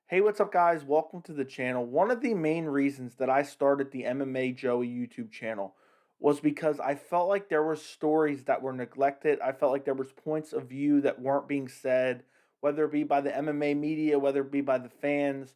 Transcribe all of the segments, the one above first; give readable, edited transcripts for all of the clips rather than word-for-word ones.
Hey, what's up, guys? Welcome to the channel. One of the main reasons that I started the MMA Joey YouTube channel was because I felt like there were stories that were neglected. I felt like there was points of view that weren't being said, whether it be by the MMA media, whether it be by the fans.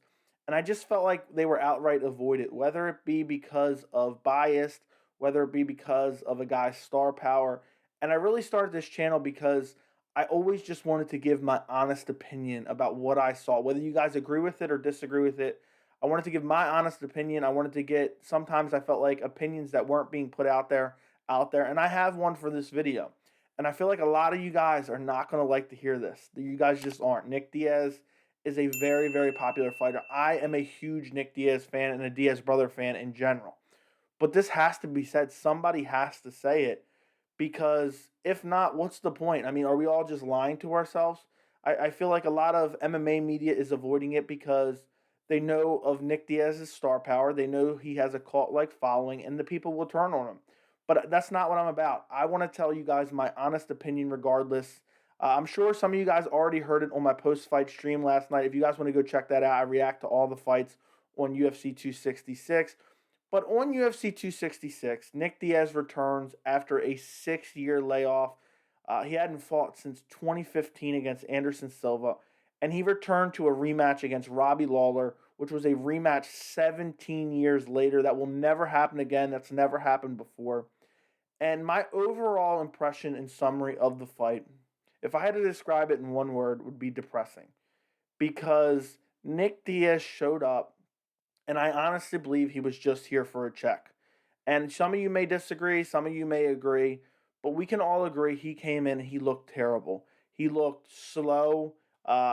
And I just felt like they were outright avoided, whether it be because of bias, whether it be because of a guy's star power. And I really started this channel because I always just wanted to give my honest opinion about what I saw, whether you guys agree with it or disagree with it. I wanted to give my honest opinion. I wanted to get sometimes I felt like opinions that weren't being put out there, and I have one for this video. And I feel like a lot of you guys are not going to like to hear this. You guys just aren't. Nick Diaz is a very, very popular fighter. I am a huge Nick Diaz fan and a Diaz brother fan in general. But this has to be said. Somebody has to say it because if not, what's the point? I mean, are we all just lying to ourselves? I feel like a lot of MMA media is avoiding it because they know of Nick Diaz's star power. They know he has a cult like following, and the people will turn on him. But that's not what I'm about. I want to tell you guys my honest opinion regardless. I'm sure some of you guys already heard it on my post fight stream last night. If you guys want to go check that out, I react to all the fights on UFC 266. But on UFC 266, Nick Diaz returns after a 6-year layoff. He hadn't fought since 2015 against Anderson Silva, and he returned to a rematch against Robbie Lawler, which was a rematch 17 years later. That will never happen again. That's never happened before. And my overall impression and summary of the fight, if I had to describe it in one word, would be depressing. Because Nick Diaz showed up and I honestly believe he was just here for a check. And some of you may disagree, some of you may agree, but we can all agree he came in, he looked terrible. He looked slow.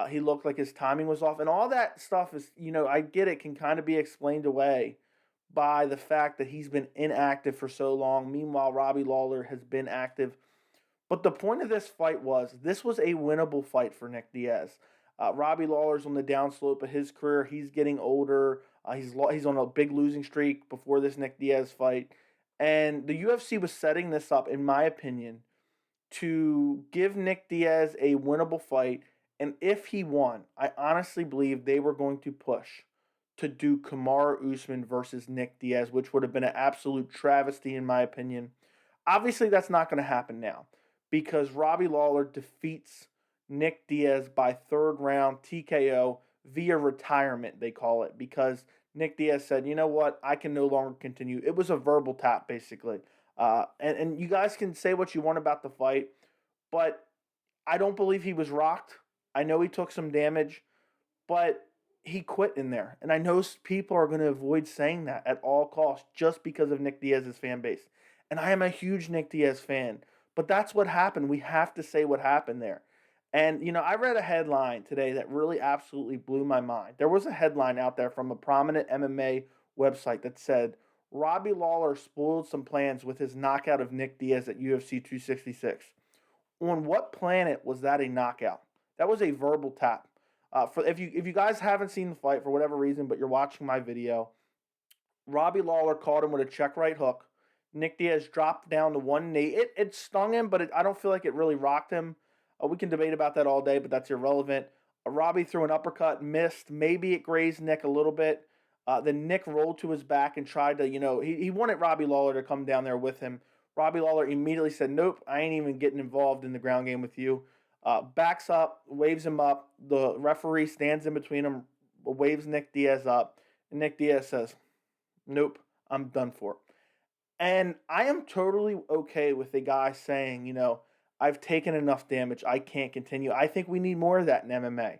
He looked like his timing was off. And all that stuff is, I get it, can kind of be explained away by the fact that he's been inactive for so long. Meanwhile, Robbie Lawler has been active. But the point of this fight was this was a winnable fight for Nick Diaz. Robbie Lawler's on the downslope of his career. He's getting older. He's on a big losing streak before this Nick Diaz fight. And the UFC was setting this up, in my opinion, to give Nick Diaz a winnable fight. And if he won, I honestly believe they were going to push to do Kamaru Usman versus Nick Diaz, which would have been an absolute travesty, in my opinion. Obviously, that's not going to happen now because Robbie Lawler defeats Nick Diaz by third round TKO via retirement, they call it, because Nick Diaz said, you know what, I can no longer continue. It was a verbal tap, basically. And you guys can say what you want about the fight, but I don't believe he was rocked. I know he took some damage, but he quit in there. And I know people are going to avoid saying that at all costs just because of Nick Diaz's fan base. And I am a huge Nick Diaz fan, but that's what happened. We have to say what happened there. And, I read a headline today that really absolutely blew my mind. There was a headline out there from a prominent MMA website that said, Robbie Lawler spoiled some plans with his knockout of Nick Diaz at UFC 266. On what planet was that a knockout? That was a verbal tap. For if you guys haven't seen the fight for whatever reason, but you're watching my video, Robbie Lawler caught him with a check right hook. Nick Diaz dropped down to one knee. It stung him, but I don't feel like it really rocked him. We can debate about that all day, but that's irrelevant. Robbie threw an uppercut, missed. Maybe it grazed Nick a little bit. Then Nick rolled to his back and tried to, he wanted Robbie Lawler to come down there with him. Robbie Lawler immediately said, nope, I ain't even getting involved in the ground game with you. Backs up, waves him up. The referee stands in between them, waves Nick Diaz up. And Nick Diaz says, nope, I'm done for. And I am totally okay with the guy saying, I've taken enough damage. I can't continue. I think we need more of that in MMA.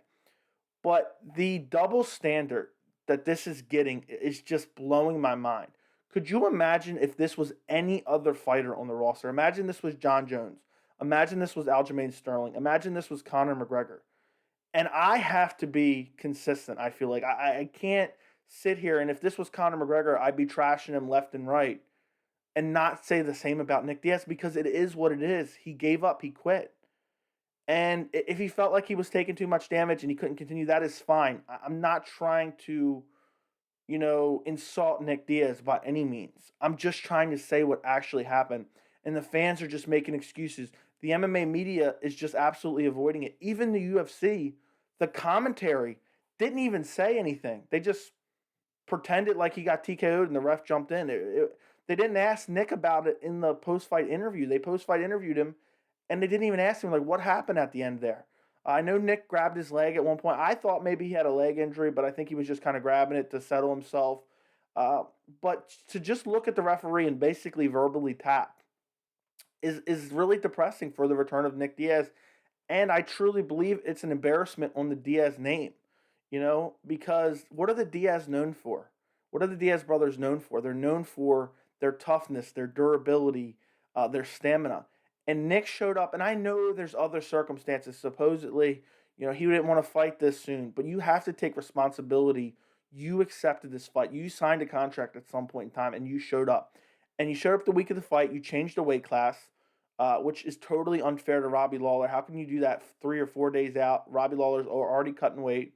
But the double standard that this is getting is just blowing my mind. Could you imagine if this was any other fighter on the roster? Imagine this was John Jones. Imagine this was Aljamain Sterling. Imagine this was Conor McGregor. And I have to be consistent, I feel like. I can't sit here, and if this was Conor McGregor, I'd be trashing him left and right and not say the same about Nick Diaz because it is what it is. He gave up, he quit. And if he felt like he was taking too much damage and he couldn't continue, that is fine. I'm not trying to, insult Nick Diaz by any means. I'm just trying to say what actually happened. And the fans are just making excuses. The MMA media is just absolutely avoiding it. Even the UFC, the commentary didn't even say anything. They just pretended like he got TKO'd and the ref jumped in. They didn't ask Nick about it in the post-fight interview. They post-fight interviewed him, and they didn't even ask him, like, what happened at the end there. I know Nick grabbed his leg at one point. I thought maybe he had a leg injury, but I think he was just kind of grabbing it to settle himself. Uh, but to just look at the referee and basically verbally tap is really depressing for the return of Nick Diaz. And I truly believe it's an embarrassment on the Diaz name, because what are the Diaz known for? What are the Diaz brothers known for? They're known for their toughness, their durability, their stamina. And Nick showed up, and I know there's other circumstances. Supposedly, he didn't want to fight this soon, but you have to take responsibility. You accepted this fight. You signed a contract at some point in time, and you showed up. And you showed up the week of the fight. You changed the weight class, which is totally unfair to Robbie Lawler. How can you do that 3 or 4 days out? Robbie Lawler's already cutting weight.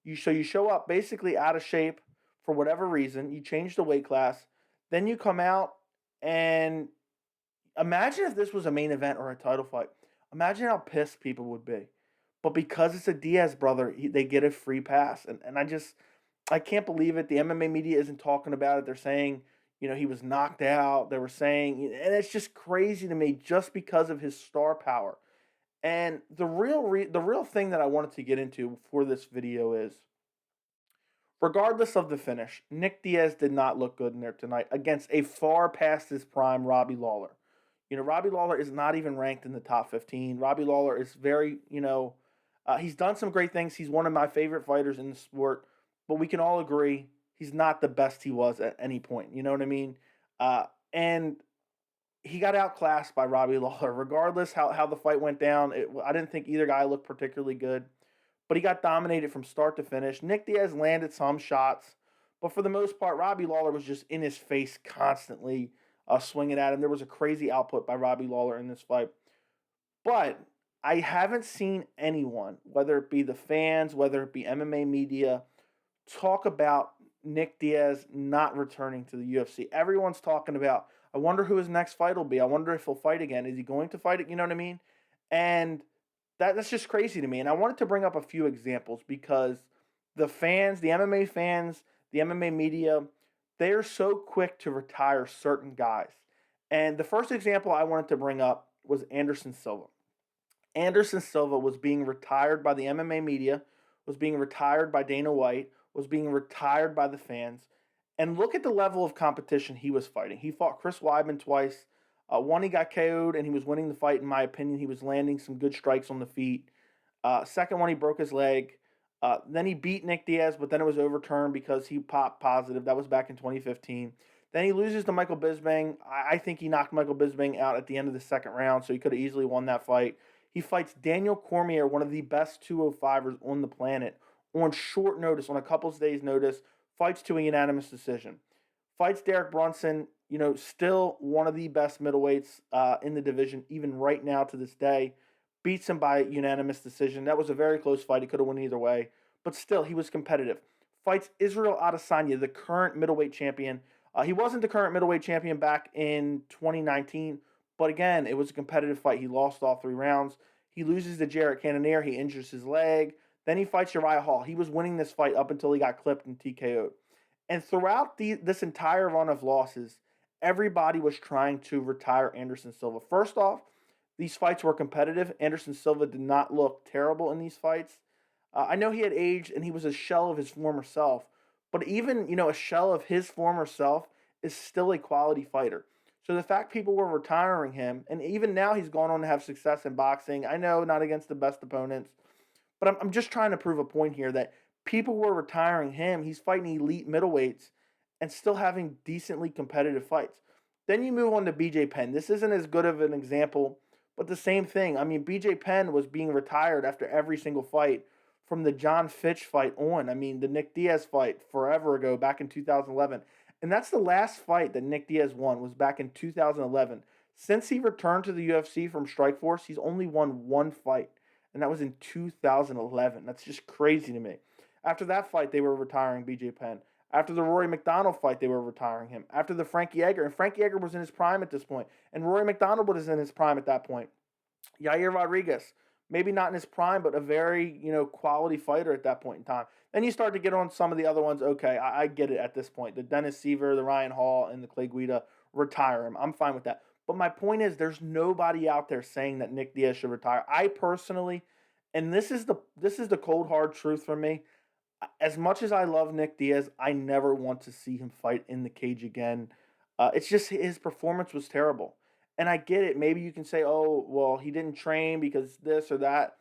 You show up basically out of shape for whatever reason. You change the weight class. Then you come out and imagine if this was a main event or a title fight. Imagine how pissed people would be. But because it's a Diaz brother, they get a free pass. And I can't believe it. The MMA media isn't talking about it. They're saying, he was knocked out. They were saying, and it's just crazy to me just because of his star power. And the real thing that I wanted to get into for this video is, regardless of the finish, Nick Diaz did not look good in there tonight against a far past his prime Robbie Lawler. Robbie Lawler is not even ranked in the top 15. Robbie Lawler is very, he's done some great things. He's one of my favorite fighters in the sport, but we can all agree he's not the best he was at any point. You know what I mean? And he got outclassed by Robbie Lawler. Regardless how the fight went down, I didn't think either guy looked particularly good, but he got dominated from start to finish. Nick Diaz landed some shots, but for the most part, Robbie Lawler was just in his face constantly, swinging at him. There was a crazy output by Robbie Lawler in this fight. But I haven't seen anyone, whether it be the fans, whether it be MMA media, talk about Nick Diaz not returning to the UFC. Everyone's talking about, I wonder who his next fight will be. I wonder if he'll fight again. Is he going to fight it? You know what I mean? And that's just crazy to me. And I wanted to bring up a few examples because the fans, the MMA fans, the MMA media, they are so quick to retire certain guys. And the first example I wanted to bring up was Anderson Silva. Anderson Silva was being retired by the MMA media, was being retired by Dana White, was being retired by the fans. And look at the level of competition he was fighting. He fought Chris Weidman twice. One, he got KO'd, and he was winning the fight, in my opinion. He was landing some good strikes on the feet. Second one, he broke his leg. Then he beat Nick Diaz, but then it was overturned because he popped positive. That was back in 2015. Then he loses to Michael Bisping. I think he knocked Michael Bisping out at the end of the second round, so he could have easily won that fight. He fights Daniel Cormier, one of the best 205ers on the planet, on short notice, on a couple of days' notice, fights to a unanimous decision. Fights Derek Brunson, still one of the best middleweights in the division, even right now to this day. Beats him by unanimous decision. That was a very close fight. He could have won either way. But still, he was competitive. Fights Israel Adesanya, the current middleweight champion. He wasn't the current middleweight champion back in 2019, but again, it was a competitive fight. He lost all 3 rounds. He loses to Jarrett Cannonier. He injures his leg. Then he fights Uriah Hall. He was winning this fight up until he got clipped and TKO'd. And throughout this entire run of losses, everybody was trying to retire Anderson Silva. First off, these fights were competitive. Anderson Silva did not look terrible in these fights. I know he had aged and he was a shell of his former self, but even, a shell of his former self is still a quality fighter. So the fact people were retiring him, and even now he's gone on to have success in boxing. I know not against the best opponents, but I'm just trying to prove a point here that people were retiring him. He's fighting elite middleweights and still having decently competitive fights. Then you move on to BJ Penn. This isn't as good of an example, but the same thing. I mean, BJ Penn was being retired after every single fight from the John Fitch fight on. I mean, the Nick Diaz fight forever ago, back in 2011. And that's the last fight that Nick Diaz won, was back in 2011. Since he returned to the UFC from Strikeforce, he's only won one fight, and that was in 2011. That's just crazy to me. After that fight, they were retiring BJ Penn. After the Rory McDonald fight, they were retiring him. After the Frankie Edgar, and Frankie Edgar was in his prime at this point, and Rory McDonald was in his prime at that point. Yair Rodriguez, maybe not in his prime, but a very, quality fighter at that point in time. Then you start to get on some of the other ones. Okay, I get it at this point. The Dennis Seaver, the Ryan Hall, and the Clay Guida, retire him. I'm fine with that. But my point is, there's nobody out there saying that Nick Diaz should retire. I personally, and this is the cold hard truth for me. As much as I love Nick Diaz, I never want to see him fight in the cage again. It's just his performance was terrible. And I get it. Maybe you can say, oh, well, he didn't train because this or that.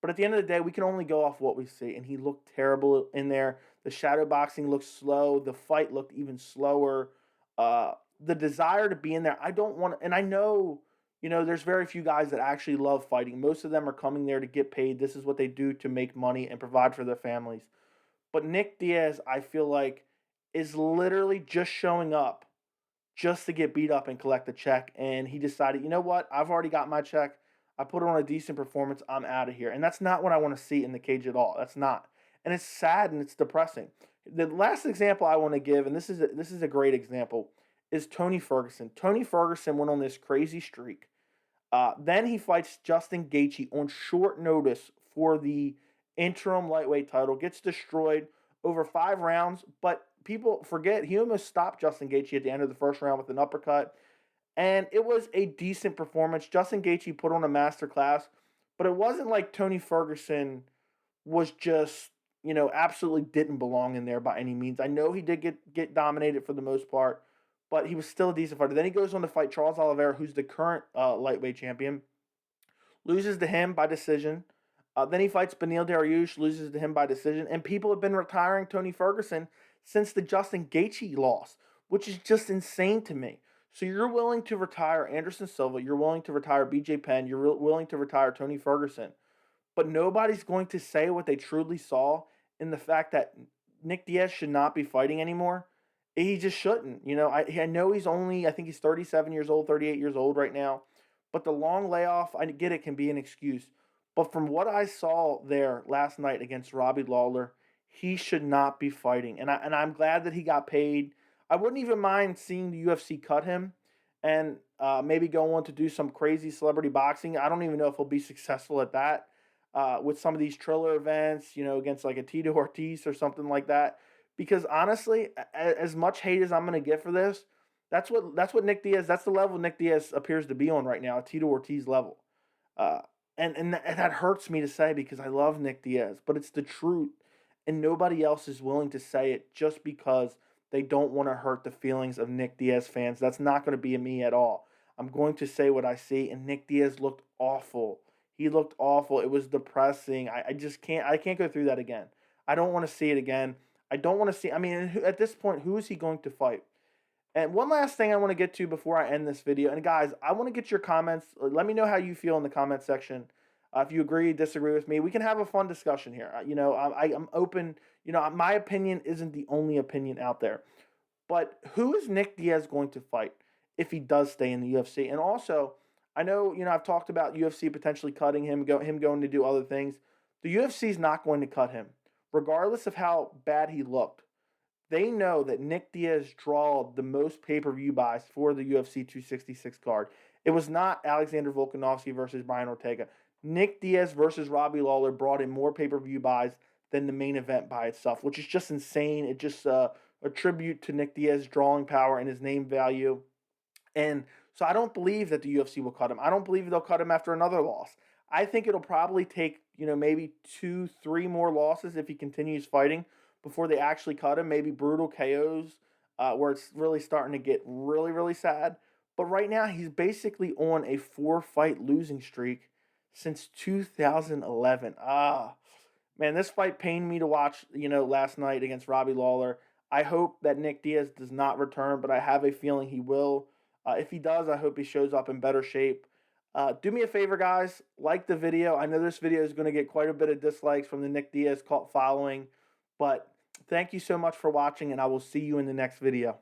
But at the end of the day, we can only go off what we see. And he looked terrible in there. The shadow boxing looked slow. The fight looked even slower. The desire to be in there, I don't want to. And I know, there's very few guys that actually love fighting. Most of them are coming there to get paid. This is what they do to make money and provide for their families. But Nick Diaz, I feel like, is literally just showing up just to get beat up and collect a check. And he decided, you know what? I've already got my check. I put on a decent performance. I'm out of here. And that's not what I want to see in the cage at all. That's not. And it's sad and it's depressing. The last example I want to give, and this is a great example, is Tony Ferguson. Tony Ferguson went on this crazy streak. Then he fights Justin Gaethje on short notice for the interim lightweight title, gets destroyed over 5 rounds, but people forget he almost stopped Justin Gaethje at the end of the first round with an uppercut, and it was a decent performance. Justin Gaethje put on a master class, but it wasn't like Tony Ferguson was just, absolutely didn't belong in there by any means. I know he did get dominated for the most part, but he was still a decent fighter. Then he goes on to fight Charles Oliveira, who's the current lightweight champion, loses to him by decision. Then he fights Beneil Dariush, loses to him by decision. And people have been retiring Tony Ferguson since the Justin Gaethje loss, which is just insane to me. So you're willing to retire Anderson Silva, you're willing to retire BJ Penn, you're willing to retire Tony Ferguson, but nobody's going to say what they truly saw in the fact that Nick Diaz should not be fighting anymore. He just shouldn't. I know he's only, I think he's 37 years old, 38 years old right now. But the long layoff, I get it, can be an excuse. But from what I saw there last night against Robbie Lawler, he should not be fighting. And I'm glad that he got paid. I wouldn't even mind seeing the UFC cut him and maybe go on to do some crazy celebrity boxing. I don't even know if he'll be successful at that with some of these Triller events, against like a Tito Ortiz or something like that. Because honestly, as much hate as I'm going to get for this, that's what Nick Diaz. That's the level Nick Diaz appears to be on right now, a Tito Ortiz level. Uh, and that hurts me to say because I love Nick Diaz, but it's the truth, and nobody else is willing to say it just because they don't want to hurt the feelings of Nick Diaz fans. That's not going to be me at all. I'm going to say what I see, and Nick Diaz looked awful. He looked awful. It was depressing. I just can't. I can't go through that again. I don't want to see it again. I don't want to see. I mean, at this point, who is he going to fight? And one last thing I want to get to before I end this video, and guys, I want to get your comments. Let me know how you feel in the comment section. If you agree, disagree with me, we can have a fun discussion here. I'm open. My opinion isn't the only opinion out there. But who is Nick Diaz going to fight if he does stay in the UFC? And also, I know, I've talked about UFC potentially cutting him, him going to do other things. The UFC is not going to cut him, regardless of how bad he looked. They know that Nick Diaz drawed the most pay-per-view buys for the UFC 266 card. It was not Alexander Volkanovski versus Brian Ortega. Nick Diaz versus Robbie Lawler brought in more pay-per-view buys than the main event by itself, which is just insane. It just a tribute to Nick Diaz's drawing power and his name value. And so I don't believe that the UFC will cut him. I don't believe they'll cut him after another loss. I think it'll probably take, maybe 2, 3 more losses if he continues fighting before they actually cut him. Maybe brutal KOs where it's really starting to get really, really sad. But right now, he's basically on a 4-fight losing streak since 2011. Man, this fight pained me to watch, last night against Robbie Lawler. I hope that Nick Diaz does not return, but I have a feeling he will. If he does, I hope he shows up in better shape. Do me a favor, guys. Like the video. I know this video is going to get quite a bit of dislikes from the Nick Diaz cult following, but thank you so much for watching, and I will see you in the next video.